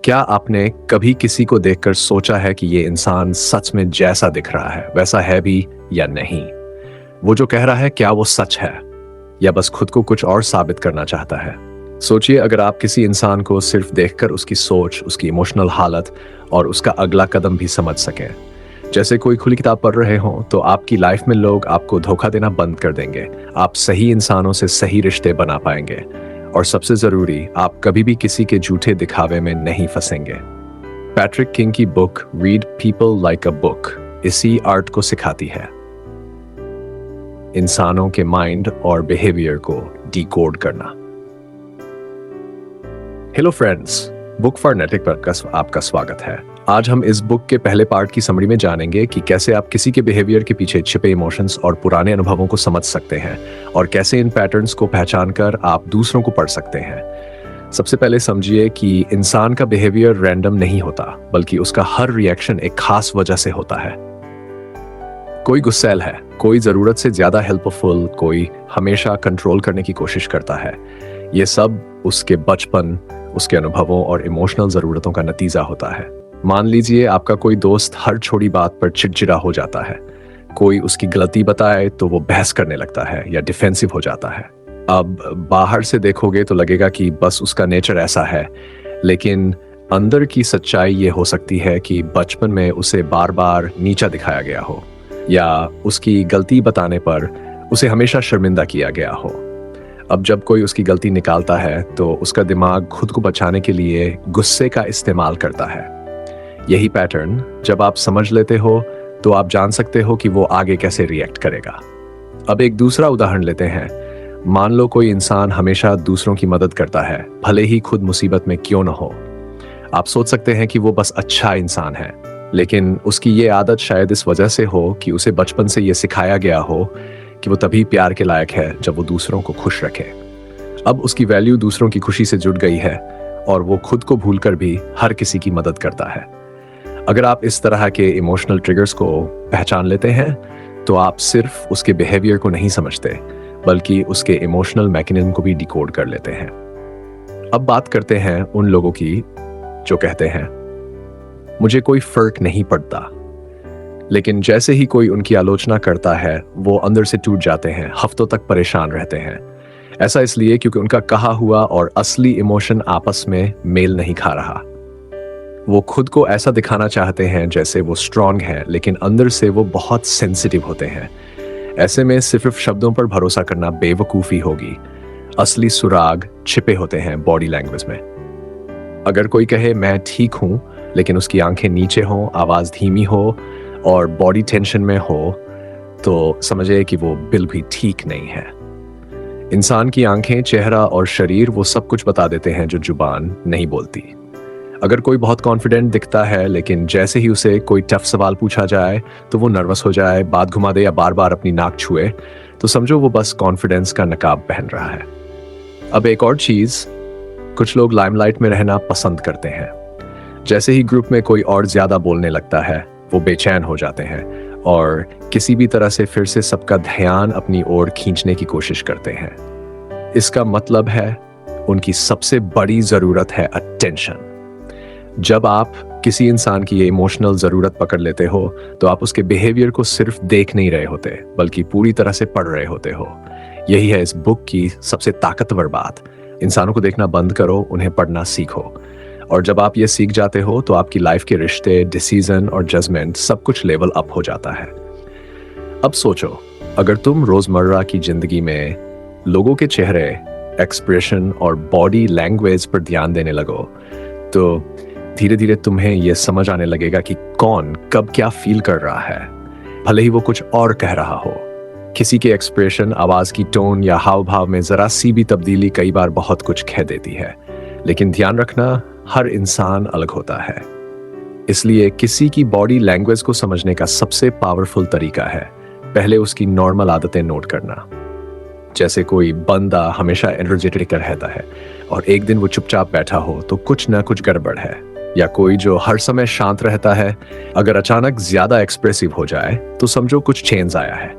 क्या आपने कभी किसी को देखकर सोचा है कि ये इंसान सच में जैसा दिख रहा है वैसा है भी या नहीं? वो जो कह रहा है क्या वो सच है या बस खुद को कुछ और साबित करना चाहता है? सोचिए, अगर आप किसी इंसान को सिर्फ देखकर उसकी सोच, उसकी इमोशनल हालत और उसका अगला कदम भी समझ सकें, जैसे कोई खुली किताब पढ़ रहे हों, तो आपकी लाइफ में लोग आपको धोखा देना बंद कर देंगे। आप सही इंसानों से सही रिश्ते बना पाएंगे और सबसे जरूरी, आप कभी भी किसी के झूठे दिखावे में नहीं फंसेंगे। पैट्रिक किंग की book read people like a book इसी आर्ट को सिखाती है, इंसानों के माइंड और बिहेवियर को डिकोड करना। हेलो फ्रेंड्स, बुक फॉरनेटिक पर आपका स्वागत है। आज हम इस बुक के पहले पार्ट की समरी में जानेंगे कि कैसे आप किसी के बिहेवियर के पीछे छिपे इमोशंस और पुराने अनुभवों को समझ सकते हैं और कैसे इन पैटर्न्स को पहचानकर आप दूसरों को पढ़ सकते हैं। सबसे पहले समझिए कि इंसान का बिहेवियर रैंडम नहीं होता, बल्कि उसका हर रिएक्शन एक खास वजह से होता है। कोई गुस्सैल है, कोई जरूरत से ज्यादा हेल्पफुल, कोई हमेशा कंट्रोल करने की कोशिश करता है। ये सब उसके बचपन, उसके अनुभवों और इमोशनल जरूरतों का नतीजा होता है। मान लीजिए आपका कोई दोस्त हर छोटी बात पर चिड़चिड़ा हो जाता है। कोई उसकी गलती बताए तो वो बहस करने लगता है या डिफेंसिव हो जाता है। अब बाहर से देखोगे तो लगेगा कि बस उसका नेचर ऐसा है, लेकिन अंदर की सच्चाई ये हो सकती है कि बचपन में उसे बार बार नीचा दिखाया गया हो या उसकी गलती बताने पर उसे हमेशा शर्मिंदा किया गया हो। अब जब कोई उसकी गलती निकालता है तो उसका दिमाग खुद को बचाने के लिए गुस्से का इस्तेमाल करता है। यही पैटर्न जब आप समझ लेते हो तो आप जान सकते हो कि वो आगे कैसे रिएक्ट करेगा। अब एक दूसरा उदाहरण लेते हैं। मान लो कोई इंसान हमेशा दूसरों की मदद करता है, भले ही खुद मुसीबत में क्यों न हो। आप सोच सकते हैं कि वो बस अच्छा इंसान है, लेकिन उसकी ये आदत शायद इस वजह से हो कि उसे बचपन से ये सिखाया गया हो कि वो तभी प्यार के लायक है जब वो दूसरों को खुश रखे। अब उसकी वैल्यू दूसरों की खुशी से जुड़ गई है और वो खुद को भूलकर भी हर किसी की मदद करता है। अगर आप इस तरह के इमोशनल ट्रिगर्स को पहचान लेते हैं तो आप सिर्फ उसके बिहेवियर को नहीं समझते, बल्कि उसके इमोशनल मैकेनिज्म को भी डिकोड कर लेते हैं। अब बात करते हैं उन लोगों की जो कहते हैं मुझे कोई फर्क नहीं पड़ता, लेकिन जैसे ही कोई उनकी आलोचना करता है वो अंदर से टूट जाते हैं, हफ्तों तक परेशान रहते हैं। ऐसा इसलिए क्योंकि उनका कहा हुआ और असली इमोशन आपस में मेल नहीं खा रहा। वो खुद को ऐसा दिखाना चाहते हैं जैसे वो स्ट्रांग है, लेकिन अंदर से वो बहुत सेंसिटिव होते हैं। ऐसे में सिर्फ शब्दों पर भरोसा करना बेवकूफ़ी होगी। असली सुराग छिपे होते हैं बॉडी लैंग्वेज में। अगर कोई कहे मैं ठीक हूं, लेकिन उसकी आंखें नीचे हों, आवाज़ धीमी हो और बॉडी टेंशन में हो, तो समझिए कि वो बिल्कुल भी ठीक नहीं है। इंसान की आंखें, चेहरा और शरीर वो सब कुछ बता देते हैं जो जुबान नहीं बोलती। अगर कोई बहुत कॉन्फिडेंट दिखता है, लेकिन जैसे ही उसे कोई टफ सवाल पूछा जाए तो वो नर्वस हो जाए, बात घुमा दे या बार बार अपनी नाक छुए, तो समझो वो बस कॉन्फिडेंस का नकाब पहन रहा है। अब एक और चीज, कुछ लोग लाइमलाइट में रहना पसंद करते हैं। जैसे ही ग्रुप में कोई और ज्यादा बोलने लगता है वो बेचैन हो जाते हैं और किसी भी तरह से फिर से सबका ध्यान अपनी ओर खींचने की कोशिश करते हैं। इसका मतलब है उनकी सबसे बड़ी जरूरत है अटेंशन। जब आप किसी इंसान की ये इमोशनल जरूरत पकड़ लेते हो तो आप उसके बिहेवियर को सिर्फ देख नहीं रहे होते, बल्कि पूरी तरह से पढ़ रहे होते हो। यही है इस बुक की सबसे ताकतवर बात। इंसानों को देखना बंद करो, उन्हें पढ़ना सीखो। और जब आप ये सीख जाते हो तो आपकी लाइफ के रिश्ते, डिसीजन और जजमेंट सब कुछ लेवल अप हो जाता है। अब सोचो, अगर तुम रोजमर्रा की जिंदगी में लोगों के चेहरे, एक्सप्रेशन और बॉडी लैंग्वेज पर ध्यान देने लगो, तो धीरे धीरे तुम्हें यह समझ आने लगेगा कि कौन कब क्या फील कर रहा है, भले ही वो कुछ और कह रहा हो। किसी के एक्सप्रेशन, आवाज की टोन या हाव भाव में जरा सी भी तब्दीली कई बार बहुत कुछ कह देती है। लेकिन ध्यान रखना, हर इंसान अलग होता है। इसलिए किसी की बॉडी लैंग्वेज को समझने का सबसे पावरफुल तरीका है पहले उसकी नॉर्मल आदतें नोट करना। जैसे कोई बंदा हमेशा एनर्जेटिक रहता है और एक दिन वो चुपचाप बैठा हो तो कुछ ना कुछ गड़बड़ है। या कोई जो हर समय शांत रहता है, अगर अचानक ज्यादा एक्सप्रेसिव हो जाए तो समझो कुछ चेंज आया है।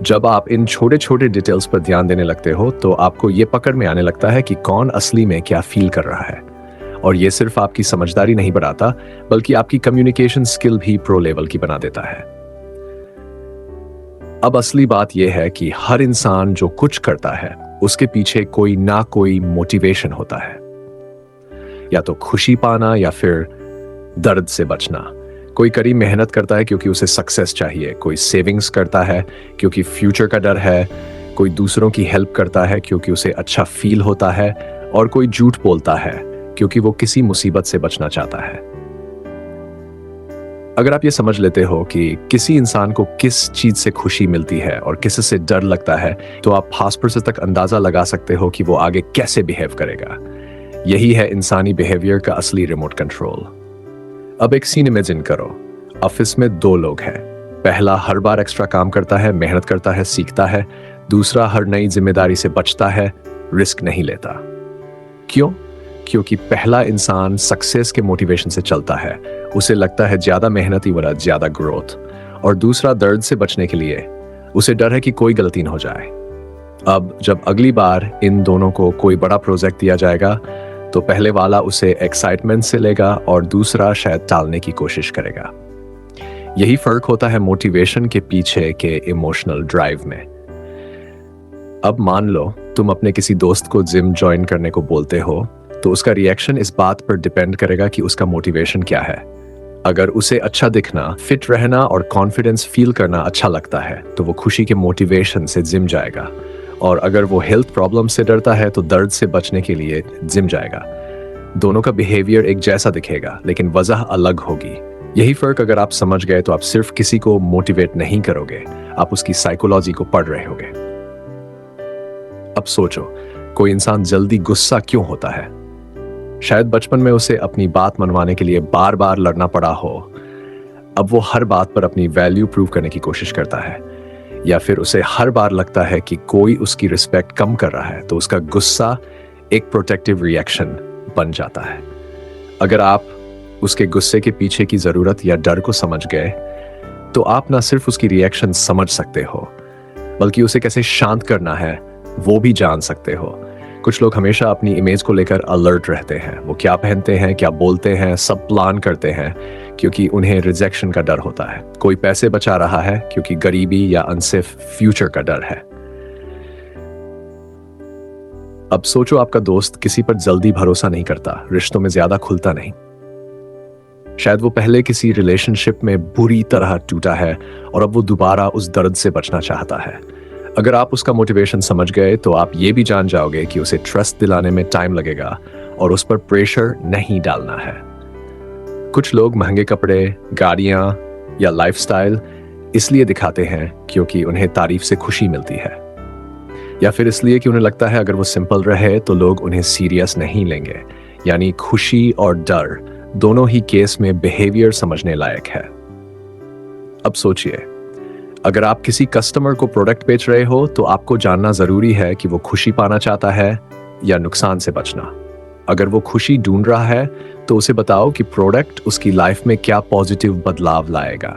जब आप इन छोटे छोटे डिटेल्स पर ध्यान देने लगते हो तो आपको ये पकड़ में आने लगता है कि कौन असली में क्या फील कर रहा है। और ये सिर्फ आपकी समझदारी नहीं बढ़ाता, बल्कि आपकी कम्युनिकेशन स्किल भी प्रो लेवल की बना देता है। अब असली बात यह है कि हर इंसान जो कुछ करता है उसके पीछे कोई ना कोई मोटिवेशन होता है, या तो खुशी पाना या फिर दर्द से बचना। कोई कड़ी मेहनत करता है क्योंकि उसे सक्सेस चाहिए, कोई सेविंग्स करता है क्योंकि फ्यूचर का डर है, कोई दूसरों की हेल्प करता है क्योंकि उसे अच्छा फील होता है, और कोई झूठ बोलता है क्योंकि वो किसी मुसीबत से बचना चाहता है। अगर आप ये समझ लेते हो कि किसी इंसान को किस चीज से खुशी मिलती है और किस से डर लगता है, तो आप 5% तक अंदाजा लगा सकते हो कि वो आगे कैसे बिहेव करेगा। यही है इंसानी बिहेवियर का असली रिमोट कंट्रोल। अब एक सीन इमेजिन करो। ऑफिस में 2 लोग हैं। पहला हर बार एक्स्ट्रा काम करता है, मेहनत करता है, सीखता है। दूसरा हर नई जिम्मेदारी से बचता है, रिस्क नहीं लेता। क्यों? क्योंकि पहला इंसान सक्सेस के मोटिवेशन से चलता है, उसे लगता है ज्यादा मेहनत ही वाला ज्यादा ग्रोथ। और दूसरा दर्द से बचने के लिए, उसे डर है कि कोई गलती न हो जाए। अब जब अगली बार इन दोनों को कोई बड़ा प्रोजेक्ट दिया जाएगा, तो पहले वाला उसे एक्साइटमेंट से लेगा और दूसरा शायद टालने की कोशिश करेगा। यही फर्क होता है मोटिवेशन के पीछे के इमोशनल ड्राइव में। अब मान लो तुम अपने किसी दोस्त को जिम ज्वाइन करने को बोलते हो, तो उसका रिएक्शन इस बात पर डिपेंड करेगा कि उसका मोटिवेशन क्या है। अगर उसे अच्छा दिखना, फिट रहना और कॉन्फिडेंस फील करना अच्छा लगता है, तो वो खुशी के मोटिवेशन से जिम जाएगा। और अगर वो हेल्थ प्रॉब्लम से डरता है, तो दर्द से बचने के लिए जिम जाएगा। दोनों का बिहेवियर एक जैसा दिखेगा, लेकिन वजह अलग होगी। यही फर्क अगर आप समझ गए, तो आप सिर्फ किसी को मोटिवेट नहीं करोगे, आप उसकी साइकोलॉजी को पढ़ रहे होगे। अब सोचो, कोई इंसान जल्दी गुस्सा क्यों होता है? शायद बचपन में उसे अपनी बात मनवाने के लिए बार बार लड़ना पड़ा हो। अब वो हर बात पर अपनी वैल्यू प्रूव करने की कोशिश करता है, या फिर उसे हर बार लगता है कि कोई उसकी रिस्पेक्ट कम कर रहा है, तो उसका गुस्सा एक प्रोटेक्टिव रिएक्शन बन जाता है। अगर आप उसके गुस्से के पीछे की जरूरत या डर को समझ गए, तो आप ना सिर्फ उसकी रिएक्शन समझ सकते हो, बल्कि उसे कैसे शांत करना है वो भी जान सकते हो। कुछ लोग हमेशा अपनी इमेज को लेकर अलर्ट रहते हैं। वो क्या पहनते हैं, क्या बोलते हैं, सब प्लान करते हैं, क्योंकि उन्हें रिजेक्शन का डर होता है। कोई पैसे बचा रहा है क्योंकि गरीबी या अनसेफ फ्यूचर का डर है। अब सोचो, आपका दोस्त किसी पर जल्दी भरोसा नहीं करता, रिश्तों में ज्यादा खुलता नहीं। शायद वो पहले किसी रिलेशनशिप में बुरी तरह टूटा है और अब वो दोबारा उस दर्द से बचना चाहता है। अगर आप उसका मोटिवेशन समझ गए, तो आप ये भी जान जाओगे कि उसे ट्रस्ट दिलाने में टाइम लगेगा और उस पर प्रेशर नहीं डालना है। कुछ लोग महंगे कपड़े, गाड़ियां या लाइफस्टाइल इसलिए दिखाते हैं क्योंकि उन्हें तारीफ से खुशी मिलती है, या फिर इसलिए कि उन्हें लगता है अगर वो सिंपल रहे तो लोग उन्हें सीरियस नहीं लेंगे। यानी खुशी और डर दोनों ही केस में बिहेवियर समझने लायक है। अब सोचिए, अगर आप किसी कस्टमर को प्रोडक्ट बेच रहे हो, तो आपको जानना जरूरी है कि वो खुशी पाना चाहता है या नुकसान से बचना। अगर वो खुशी ढूंढ रहा है, तो उसे बताओ कि प्रोडक्ट उसकी लाइफ में क्या पॉजिटिव बदलाव लाएगा।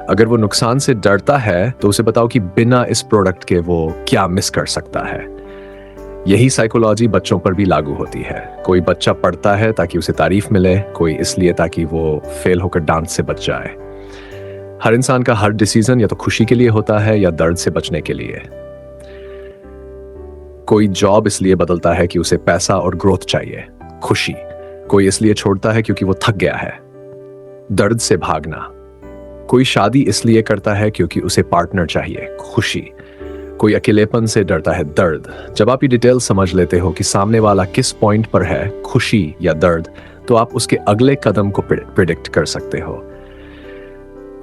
अगर वो नुकसान से डरता है, तो उसे बताओ कि बिना इस प्रोडक्ट के वो क्या मिस कर सकता है। यही साइकोलॉजी बच्चों पर भी लागू होती है। कोई बच्चा पढ़ता है ताकि उसे तारीफ मिले, कोई इसलिए ताकि वो फेल होकर डांट से बच जाए। हर इंसान का हर डिसीजन या तो खुशी के लिए होता है या दर्द से बचने के लिए। कोई जॉब इसलिए बदलता है कि उसे पैसा और ग्रोथ चाहिए, खुशी। कोई इसलिए छोड़ता है क्योंकि वो थक गया है, दर्द से भागना। कोई शादी इसलिए करता है क्योंकि उसे पार्टनर चाहिए, खुशी। कोई अकेलेपन से डरता है, दर्द। जब आप ये डिटेल समझ लेते हो कि सामने वाला किस पॉइंट पर है, खुशी या दर्द, तो आप उसके अगले कदम को प्रिडिक्ट कर सकते हो।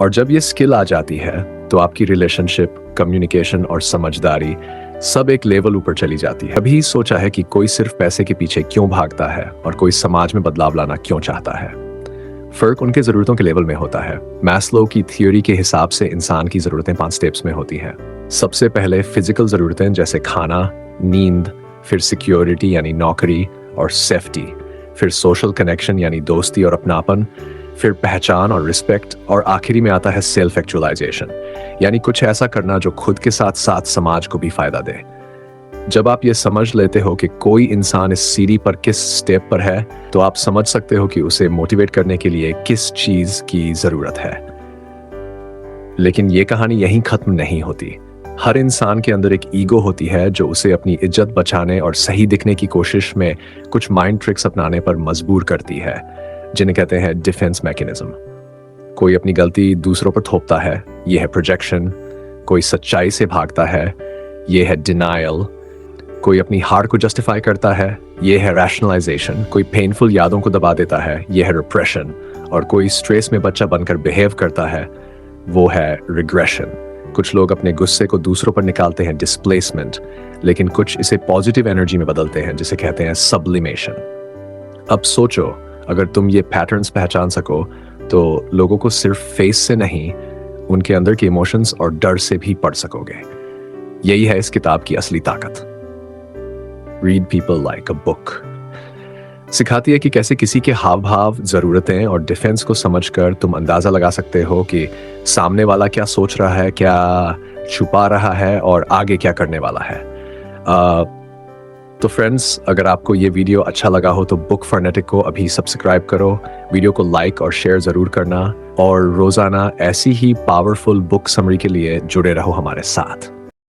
और जब ये स्किल आ जाती है, तो आपकी रिलेशनशिप, कम्युनिकेशन और समझदारी सब एक लेवल ऊपर चली जाती है। अभी सोचा है कि कोई सिर्फ पैसे के पीछे क्यों भागता है और कोई समाज में बदलाव लाना क्यों चाहता है। फर्क उनके जरूरतों के लेवल में होता है। मैस्लो की थ्योरी के हिसाब से इंसान की जरूरतें 5 स्टेप्स में होती हैं। सबसे पहले फिजिकल जरूरतें जैसे खाना, नींद, फिर सिक्योरिटी यानी नौकरी और सेफ्टी, फिर सोशल कनेक्शन यानी दोस्ती और अपनापन, फिर पहचान और रिस्पेक्ट, और आखिरी में आता है सेल्फ एक्चुअलाइजेशन, यानी कुछ ऐसा करना जो खुद के साथ साथ समाज को भी फायदा दे। जब आप ये समझ लेते हो कि कोई इंसान इस सीढ़ी पर किस स्टेप पर है, तो आप समझ सकते हो कि उसे मोटिवेट करने के लिए किस चीज की जरूरत है। लेकिन ये कहानी यहीं खत्म नहीं होती। हर इंसान के अंदर एक ईगो होती है जो उसे अपनी इज्जत बचाने और सही दिखने की कोशिश में कुछ माइंड ट्रिक्स अपनाने पर मजबूर करती है, जिन्हें कहते हैं डिफेंस मैकेनिज्म। कोई अपनी गलती दूसरों पर थोपता है, यह है प्रोजेक्शन। कोई सच्चाई से भागता है, यह है डिनायल। कोई अपनी हार को जस्टिफाई करता है, यह है रैशनलाइजेशन। कोई पेनफुल यादों को दबा देता है, यह है रिप्रेशन। और कोई स्ट्रेस में बच्चा बनकर बिहेव करता है, वो है रिग्रेशन। कुछ लोग अपने गुस्से को दूसरों पर निकालते हैं, डिस्प्लेसमेंट, लेकिन कुछ इसे पॉजिटिव एनर्जी में बदलते हैं, जिसे कहते हैं सब्लिमेशन। अब सोचो, अगर तुम ये पैटर्न्स पहचान सको तो लोगों को सिर्फ फेस से नहीं, उनके अंदर के इमोशंस और डर से भी पढ़ सकोगे। यही है इस किताब की असली ताकत। Read people like a book सिखाती है कि कैसे किसी के हाव भाव, जरूरतें और डिफेंस को समझकर तुम अंदाजा लगा सकते हो कि सामने वाला क्या सोच रहा है, क्या छुपा रहा है और आगे क्या करने वाला है। तो फ्रेंड्स, अगर आपको ये वीडियो अच्छा लगा हो तो बुक फॉरनेटिक को अभी सब्सक्राइब करो, वीडियो को लाइक और शेयर जरूर करना, और रोजाना ऐसी ही पावरफुल बुक समरी के लिए जुड़े रहो हमारे साथ।